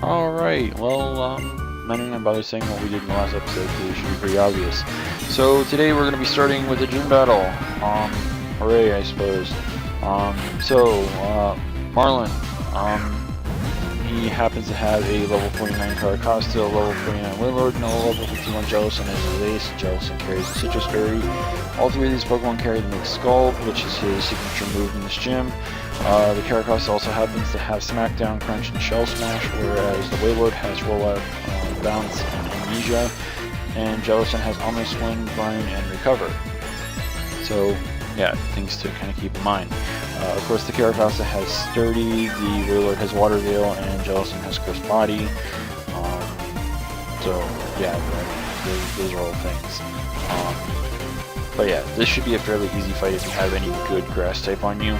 Alright, well, I don't bother saying what we did in the last episode because it should be pretty obvious. So today we're going to be starting with a gym battle. Hooray, I suppose. Marlin, he happens to have a level 49 Carracosta, a level 49 Wailord, and a level 51 Jellicent as his ace. Jellicent carries the Citrus Berry. All three of these Pokemon carry the Mixed Scald, which is his signature move in this gym. The Carracosta also happens to have Smackdown, Crunch, and Shell Smash, whereas the Wailord has Rollout, Bounce, and Amnesia, and Jellicent has Almost Swing, Grind, and Recover. So, yeah, things to kind of keep in mind. Of course, the Carracosta has Sturdy, the Wailord has Water Veil, and Jellicent has Crisp Body. So, yeah, those are all things. But yeah, this should be a fairly easy fight if you have any good Grass type on you.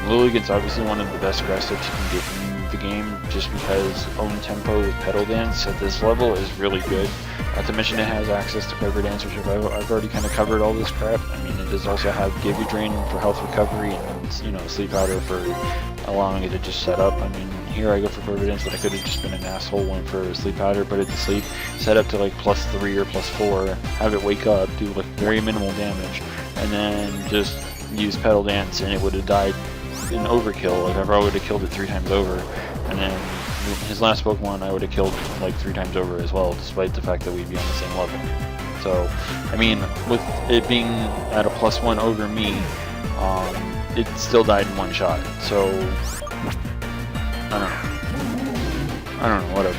Lilligant's obviously one of the best Grass types you can get in the game, just because Own Tempo with Petal Dance at this level is really good. Not to mention it has access to Quiver Dance, which I've already kind of covered all this crap. I mean, it does also have Give You Drain for health recovery, and, you know, Sleep Powder for allowing it to just set up. I mean, here I go for Quiver Dance, but I could have just been an asshole, went for Sleep Powder, put it to sleep, set up to like +3 or +4, have it wake up, do like very minimal damage, and then just use Petal Dance, and it would have died in overkill. Like, I probably would have killed it 3 times over, and then his last Pokemon I would have killed like 3 times over as well, despite the fact that we'd be on the same level. So, I mean, with it being at a +1 over me, it still died in one shot. So, I don't know, whatever.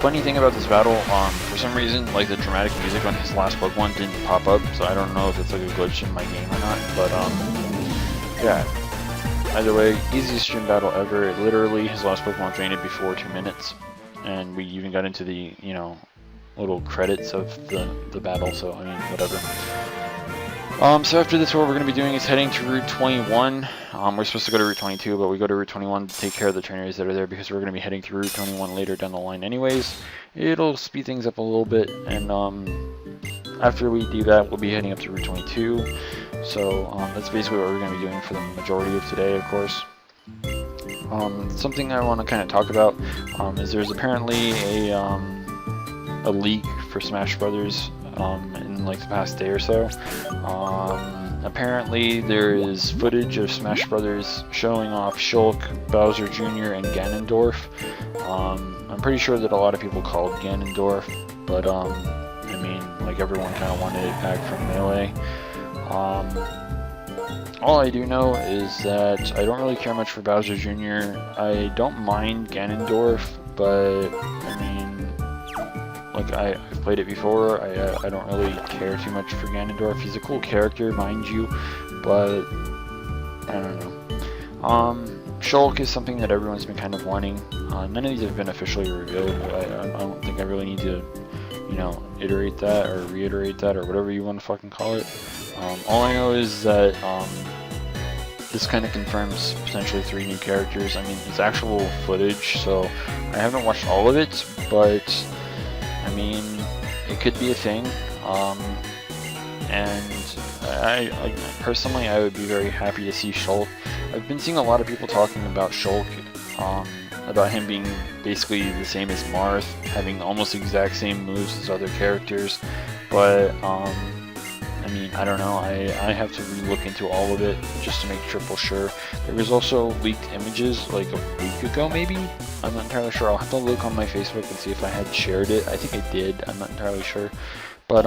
Funny thing about this battle, for some reason, like, the dramatic music on his last Pokemon didn't pop up, so I don't know if it's like a glitch in my game or not, but yeah. Either way, easiest gym battle ever. Literally, his last Pokemon drained it before 2 minutes, and we even got into the, you know, little credits of the battle, so I mean, whatever. So after this, what we're going to be doing is heading to Route 21. We're supposed to go to Route 22, but we go to Route 21 to take care of the trainers that are there because we're going to be heading to Route 21 later down the line anyways. It'll speed things up a little bit, and after we do that, we'll be heading up to Route 22. So that's basically what we're going to be doing for the majority of today, of course. Something I want to kind of talk about is there's apparently a leak for Smash Brothers in like the past day or so. Apparently there is footage of Smash Brothers showing off Shulk, Bowser Jr., and Ganondorf. I'm pretty sure that a lot of people called Ganondorf, but I mean, like, everyone kind of wanted it back from Melee. All I do know is that I don't really care much for Bowser Jr. I don't mind Ganondorf, but I mean, like, I've played it before. I don't really care too much for Ganondorf. He's a cool character, mind you, but I don't know. Shulk is something that everyone's been kind of wanting. None of these have been officially revealed. I don't think I really need to, you know, iterate that or reiterate that or whatever you want to fucking call it. All I know is that this kind of confirms potentially 3 new characters. I mean, it's actual footage, so I haven't watched all of it, but I mean, it could be a thing. And I personally, I would be very happy to see Shulk. I've been seeing a lot of people talking about Shulk, about him being basically the same as Marth, having almost the exact same moves as other characters, but I mean, I don't know, I have to re-look into all of it just to make triple sure. There was also leaked images like a week ago maybe? I'm not entirely sure. I'll have to look on my Facebook and see if I had shared it. I think I did, I'm not entirely sure. But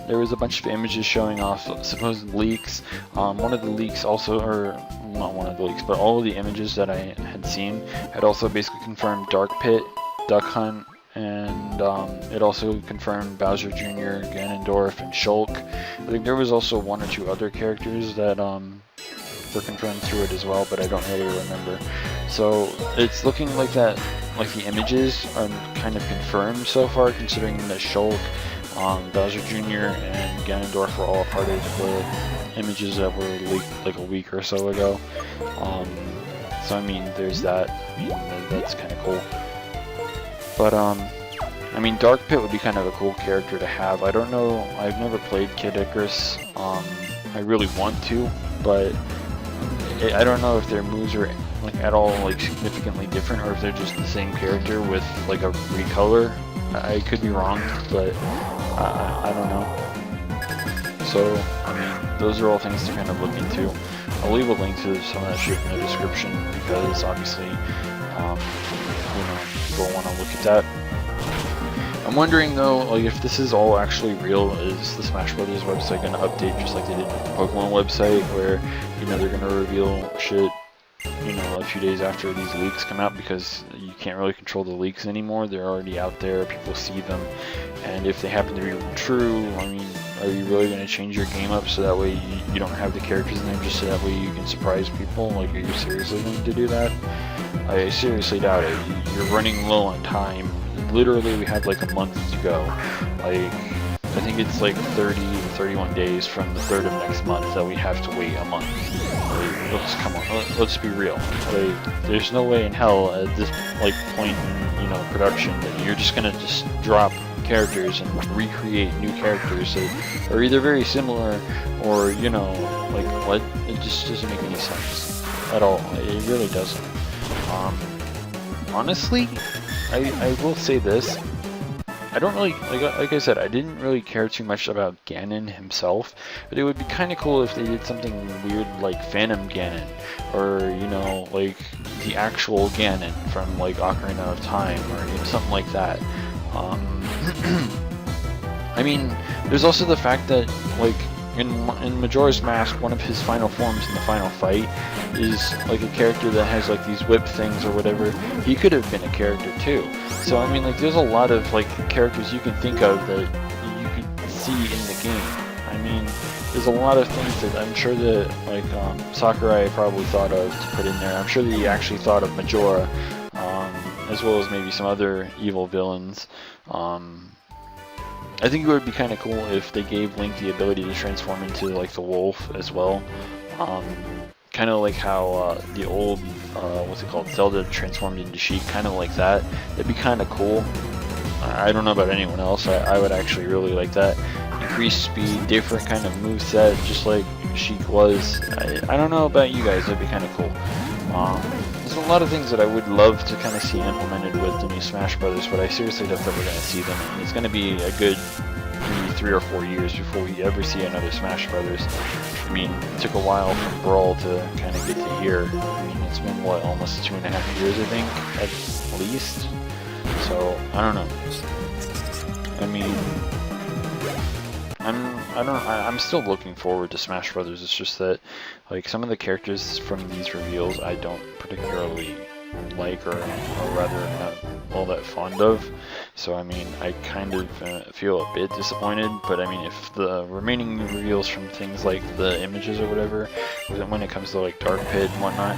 there was a bunch of images showing off supposed leaks. One of the leaks also, or not one of the leaks, but all of the images that I had seen had also basically confirmed Dark Pit, Duck Hunt, and it also confirmed Bowser Jr., Ganondorf, and Shulk. I think there was also 1 or 2 other characters that were confirmed through it as well, but I don't really remember. So it's looking like that, like the images are kind of confirmed so far, considering that Shulk, Bowser Jr., and Ganondorf were all a part of the images that were leaked like a week or so ago. So I mean, there's that. I mean, that's kind of cool. But I mean, Dark Pit would be kind of a cool character to have. I don't know, I've never played Kid Icarus. I really want to, but I don't know if their moves are like at all like significantly different, or if they're just the same character with like a recolor. I could be wrong, but I don't know. So I mean, those are all things to kind of look into. I'll leave a link to some of that shit in the description because obviously, you know, people want to look at that. I'm wondering though, like if this is all actually real, is the Smash Brothers website going to update just like they did with the Pokemon website, where you know they're going to reveal shit, you know, a few days after these leaks come out, because you can't really control the leaks anymore. They're already out there, people see them, and if they happen to be true, I mean, are you really going to change your game up so that way you don't have the characters in there just so that way you can surprise people? Like, are you seriously going to do that? I seriously doubt it. You're running low on time. Literally, we have like a month to go. Like, I think it's like 30 to 31 days from the 3rd of next month that we have to wait a month. Like, come on, let's be real. Like, there's no way in hell at this like point in, you know, production that you're just gonna just drop characters and recreate new characters that are either very similar or, you know, like what? It just doesn't make any sense at all. It really doesn't. Honestly, I will say this. I don't really, like I said, I didn't really care too much about Ganon himself, but it would be kind of cool if they did something weird like Phantom Ganon, or, you know, like the actual Ganon from like Ocarina of Time, or, you know, something like that. I mean, there's also the fact that, like, in Majora's Mask, one of his final forms in the final fight is like a character that has like these whip things or whatever. He could have been a character too. So I mean, like, there's a lot of like characters you can think of that you could see in the game. I mean, there's a lot of things that I'm sure that like Sakurai probably thought of to put in there. I'm sure that he actually thought of Majora, as well as maybe some other evil villains. I think it would be kind of cool if they gave Link the ability to transform into like the wolf as well. Kind of like how the old, what's it called, Zelda transformed into Sheik, kind of like that. It'd be kind of cool. I don't know about anyone else, I would actually really like that. Increased speed, different kind of moveset, just like Sheik was. I don't know about you guys, it'd be kind of cool. There's a lot of things that I would love to kind of see implemented with the new Smash Brothers, but I seriously doubt that we're going to see them. And it's going to be a good maybe 3 or 4 years before we ever see another Smash Brothers. I mean, it took a while from Brawl to kind of get to here. I mean, it's been, what, almost 2.5 years, I think, at least? So, I don't know. I mean, I'm still looking forward to Smash Brothers. It's just that, like, some of the characters from these reveals I don't particularly like, or rather not all that fond of. So I mean, I kind of feel a bit disappointed. But I mean, if the remaining reveals from things like the images or whatever, when it comes to like Dark Pit and whatnot,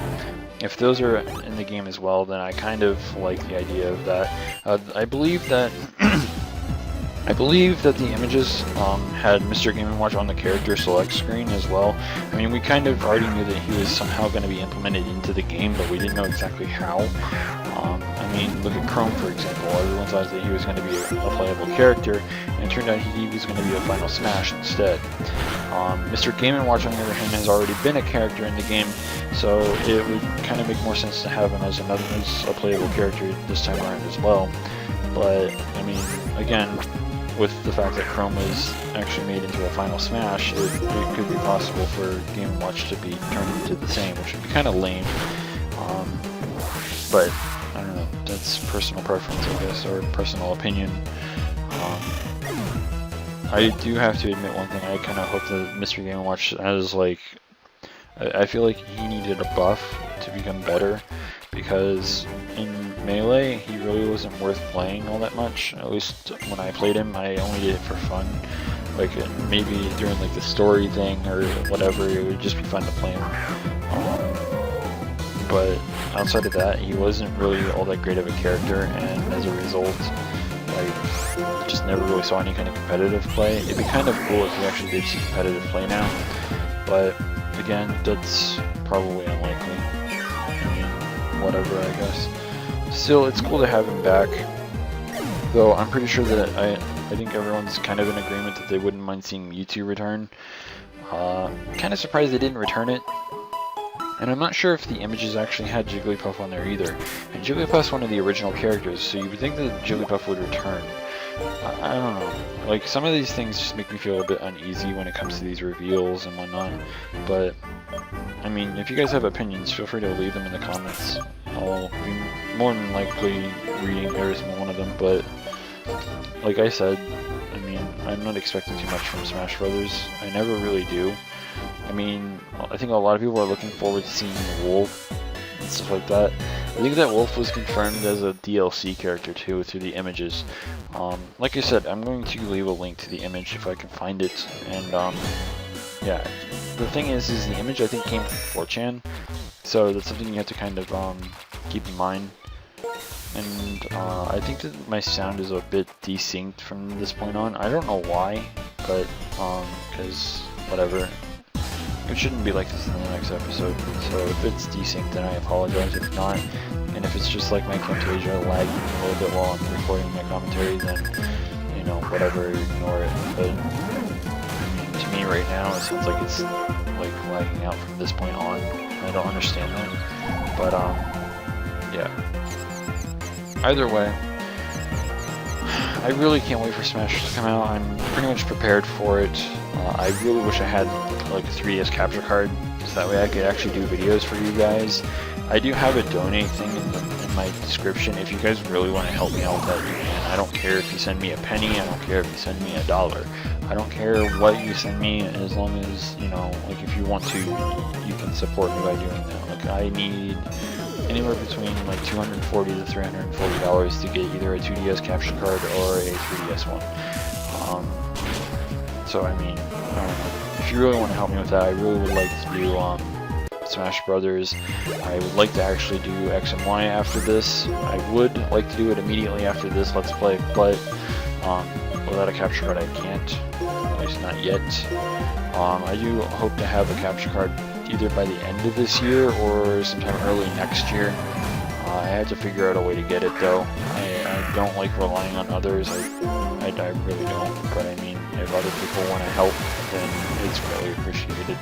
if those are in the game as well, then I kind of like the idea of that. I believe that. I believe that the images had Mr. Game & Watch on the character select screen as well. I mean, we kind of already knew that he was somehow going to be implemented into the game, but we didn't know exactly how. I mean, look at Chrome, for example. Everyone thought that he was going to be a playable character, and it turned out he was going to be a Final Smash instead. Mr. Game & Watch, on the other hand, has already been a character in the game, so it would kind of make more sense to have him as a playable character this time around as well. But, I mean, again, with the fact that Chrome was actually made into a Final Smash, it could be possible for Game & Watch to be turned into the same, which would be kind of lame. But, I don't know, that's personal preference, I guess, or personal opinion. I do have to admit one thing, I kind of hope that Mr. Game & Watch has, like, I feel like he needed a buff to become better, because in Melee, he really wasn't worth playing all that much. At least when I played him, I only did it for fun. Like, maybe during like the story thing or whatever, it would just be fun to play him. But outside of that, he wasn't really all that great of a character, and as a result, I just never really saw any kind of competitive play. It'd be kind of cool if we actually did see competitive play now, but again, that's probably unlikely. I mean, whatever, I guess. Still, it's cool to have him back, though I'm pretty sure that I think everyone's kind of in agreement that they wouldn't mind seeing Mewtwo return. Kind of surprised they didn't return it. And I'm not sure if the images actually had Jigglypuff on there either. And Jigglypuff's one of the original characters, so you would think that Jigglypuff would return. I don't know. Like, some of these things just make me feel a bit uneasy when it comes to these reveals and whatnot. But, I mean, if you guys have opinions, feel free to leave them in the comments. I'll be more than likely reading every single one of them, but like I said, I mean, I'm not expecting too much from Smash Brothers. I never really do. I mean, I think a lot of people are looking forward to seeing Wolf and stuff like that. I think that Wolf was confirmed as a DLC character too through the images. Like I said, I'm going to leave a link to the image if I can find it. And yeah, the thing is the image I think came from 4chan, so that's something you have to kind of keep in mind. And I think that my sound is a bit desynced from this point on. I don't know why, but because whatever. It shouldn't be like this in the next episode, so if it's desynced then I apologize. If not, and if it's just like my Camtasia lagging a little bit while I'm recording my commentary, then, you know, whatever, ignore it. But to me right now it sounds like it's like lagging out from this point on. I don't understand that, but yeah. Either way, I really can't wait for Smash to come out. I'm pretty much prepared for it. I really wish I had like a 3DS capture card, so that way I could actually do videos for you guys. I do have a donate thing in my description. If you guys really want to help me out with that, you can. I don't care if you send me a penny. I don't care if you send me $1. I don't care what you send me, as long as, you know, like if you want to, you can support me by doing that. Like, I need anywhere between like $240 to $340 to get either a 2DS capture card or a 3DS one. So I mean, I don't know. If you really want to help me with that, I really would like to do Smash Brothers. I would like to actually do X and Y after this. I would like to do it immediately after this Let's Play, but without a capture card I can't, at least not yet. I do hope to have a capture card either by the end of this year or sometime early next year. I had to figure out a way to get it though. I don't like relying on others. I really don't, but I mean, if other people want to help, then it's really appreciated.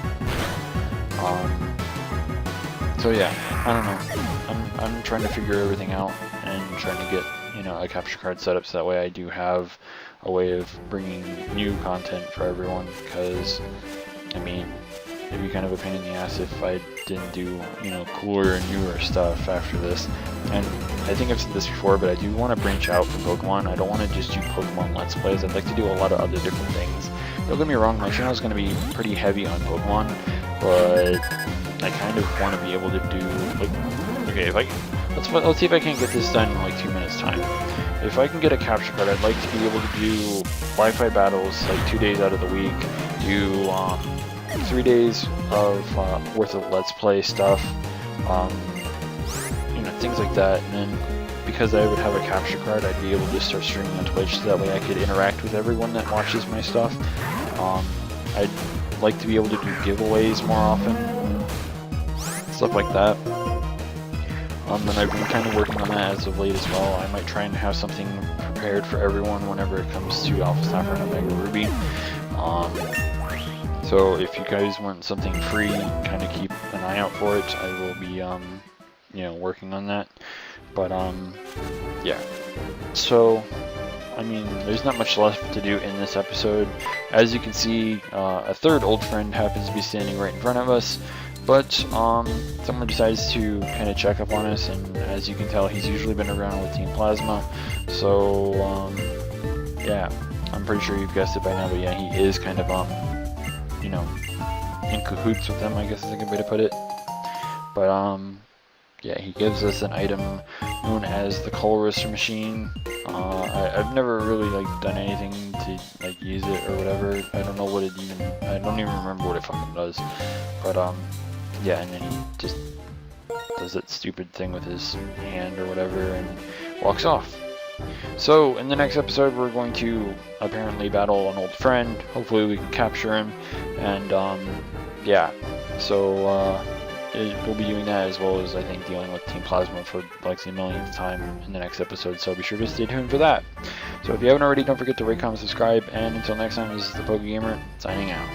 So yeah, I don't know. I'm trying to figure everything out and trying to get, you know, a capture card set up so that way I do have a way of bringing new content for everyone, because, I mean, it'd be kind of a pain in the ass if I didn't do, you know, cooler and newer stuff after this. And I think I've said this before, but I do want to branch out from Pokemon. I don't want to just do Pokemon Let's Plays. I'd like to do a lot of other different things. Don't get me wrong, my channel is going to be pretty heavy on Pokemon, but I kind of want to be able to do, like, okay, if I, let's see if I can get this done in like 2 minutes time. If I can get a capture card, I'd like to be able to do Wi-Fi battles like 2 days out of the week, do 3 days of worth of Let's Play stuff, you know, things like that. And then because I would have a capture card, I'd be able to start streaming on Twitch, so that way I could interact with everyone that watches my stuff. I'd like to be able to do giveaways more often, stuff like that. And I've been kind of working on that as of late as well. I might try and have something prepared for everyone whenever it comes to AlphaSapphire and OmegaRuby. So if you guys want something free, kind of keep an eye out for it. I will be, you know, working on that. But yeah. So, I mean, there's not much left to do in this episode. As you can see, a third old friend happens to be standing right in front of us. But someone decides to kind of check up on us, and as you can tell, he's usually been around with Team Plasma. So yeah, I'm pretty sure you've guessed it by now, but yeah, he is kind of you know, in cahoots with them, I guess is a good way to put it. But yeah, he gives us an item known as the Colressor machine. I've never really like done anything to like use it or whatever. I don't know what it even, I don't even remember what it fucking does. But yeah, and then he just does that stupid thing with his hand or whatever and walks off. So in the next episode we're going to apparently battle an old friend. Hopefully we can capture him, and yeah, so we'll be doing that, as well as I think dealing with Team Plasma for like the millionth time in the next episode, so be sure to stay tuned for that. So if you haven't already, don't forget to rate, comment, subscribe, and until next time, this is the PokeGamer signing out.